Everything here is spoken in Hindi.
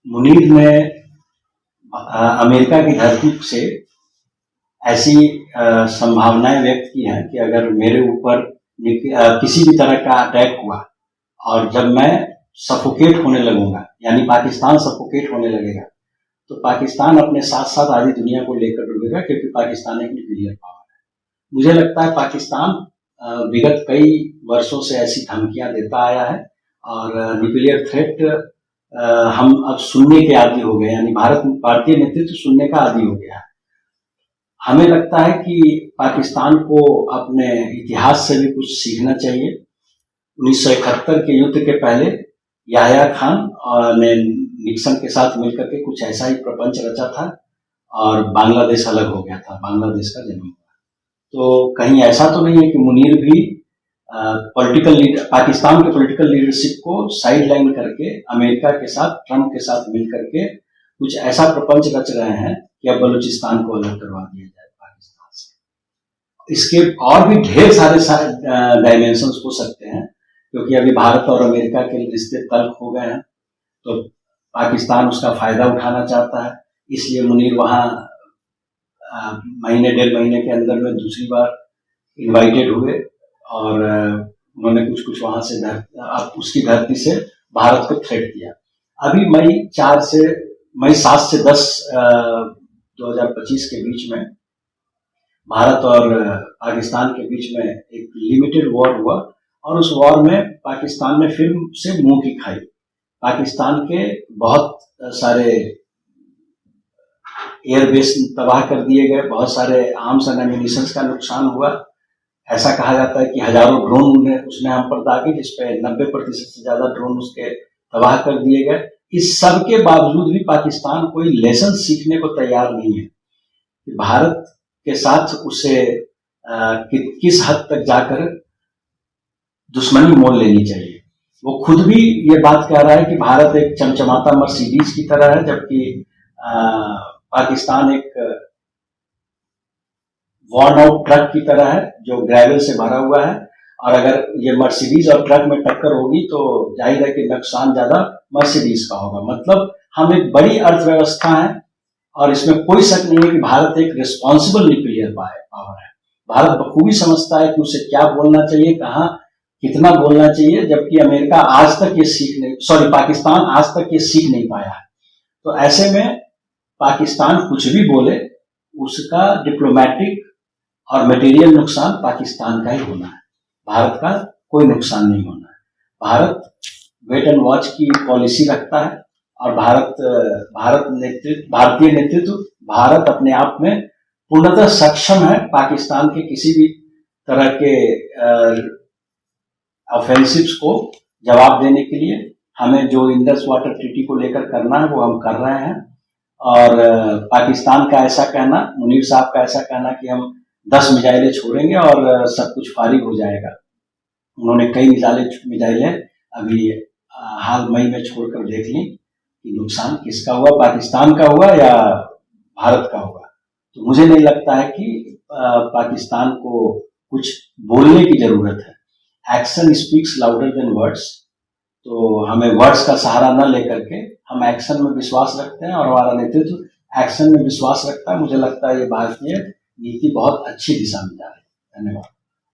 मुनीर ने अमेरिका की धरती से ऐसी संभावनाएं व्यक्त की हैं कि अगर मेरे ऊपर किसी भी तरह का अटैक हुआ और जब मैं सफोकेट होने लगूंगा, यानी पाकिस्तान सफोकेट होने लगेगा, तो पाकिस्तान अपने साथ साथ आधी दुनिया को लेकर डूबेगा, क्योंकि पाकिस्तान एक न्यूक्लियर पावर है। मुझे लगता है पाकिस्तान विगत कई वर्षों से ऐसी धमकियां देता आया है और न्यूक्लियर थ्रेट हम अब सुनने के आदी हो गए, यानी भारतीय नेतृत्व सुनने का आदी हो गया है। हमें लगता है कि पाकिस्तान को अपने इतिहास से भी कुछ सीखना चाहिए। 1971 के युद्ध के पहले याह्या खान ने निक्सन के साथ मिलकर के कुछ ऐसा ही प्रपंच रचा था और बांग्लादेश अलग हो गया था, बांग्लादेश का जन्म हुआ। तो कहीं ऐसा तो नहीं है कि मुनीर भी पाकिस्तान के पॉलिटिकल लीडरशिप को साइडलाइन करके अमेरिका के साथ, ट्रंप के साथ मिलकर के कुछ ऐसा प्रपंच रच रहे हैं कि अब बलूचिस्तान को अलग करवा दिया जाए पाकिस्तान से। इसके और भी ढेर सारे डायमेंशंस हो सकते हैं, क्योंकि अभी भारत और अमेरिका के रिश्ते तल्ख हो गए हैं, तो पाकिस्तान उसका फायदा उठाना चाहता है। इसलिए मुनीर वहां महीने डेढ़ महीने के अंदर में दूसरी बार इनवाइटेड हुए और उन्होंने कुछ वहां से उसकी धरती से भारत को थ्रेट किया। अभी मई 7 से 10 2025 के बीच में भारत और पाकिस्तान के बीच में एक लिमिटेड वॉर हुआ और उस वॉर में पाकिस्तान ने फिर से मुंह की खाई। पाकिस्तान के बहुत सारे एयरबेस तबाह कर दिए गए, बहुत सारे आर्म्स एंड एम्यूनिशन का नुकसान हुआ। ऐसा कहा जाता है कि हजारों ड्रोन उसने हम पर दागे, जिसपे 90% से ज्यादा ड्रोन उसके तबाह कर दिए गए। इस सब के बावजूद भी पाकिस्तान कोई लेसन सीखने को तैयार नहीं है कि भारत के साथ उसे किस हद तक जाकर दुश्मनी मोल लेनी चाहिए। वो खुद भी ये बात कह रहा है कि भारत एक चमचमाता मर्सिडीज की तरह है, जबकि पाकिस्तान एक वॉर्न आउट ट्रक की तरह है जो ग्रेवल से भरा हुआ है। और अगर ये मर्सिडीज और ट्रक में टक्कर होगी तो जाहिर है कि नुकसान ज्यादा मर्सिडीज का होगा। मतलब हम एक बड़ी अर्थव्यवस्था है और इसमें कोई शक नहीं है कि भारत एक रिस्पॉन्सिबल न्यूक्लियर पावर है। भारत बखूबी समझता है कि उसे क्या बोलना चाहिए, कहाँ कितना बोलना चाहिए, जबकि अमेरिका आज तक ये पाकिस्तान आज तक ये सीख नहीं पाया है। तो ऐसे में पाकिस्तान कुछ भी बोले, उसका डिप्लोमेटिक और मटेरियल नुकसान पाकिस्तान का ही होना है, भारत का कोई नुकसान नहीं होना है। भारत वेट एंड वॉच की पॉलिसी रखता है और भारतीय नेतृत्व भारत अपने आप में पूर्णतः सक्षम है पाकिस्तान के किसी भी तरह के ऑफेंसिव्स को जवाब देने के लिए। हमें जो इंडस वाटर ट्रीटी को लेकर करना है वो हम कर रहे हैं। और पाकिस्तान का ऐसा कहना, मुनीर साहब का ऐसा कहना कि हम 10 मिसाइलें छोड़ेंगे और सब कुछ फारिग हो जाएगा। उन्होंने कई मिसाइलें अभी हाल मई में छोड़कर देख ली कि नुकसान किसका हुआ, पाकिस्तान का हुआ या भारत का हुआ। तो मुझे नहीं लगता है कि पाकिस्तान को कुछ बोलने की जरूरत है। Action speaks louder than words. तो हमें वर्ड्स का सहारा न लेकर के हम एक्शन में विश्वास रखते हैं और हमारा नेतृत्व एक्शन में विश्वास रखता है। मुझे लगता है ये भारतीय नीति बहुत अच्छी दिशा में जा रही है। धन्यवाद।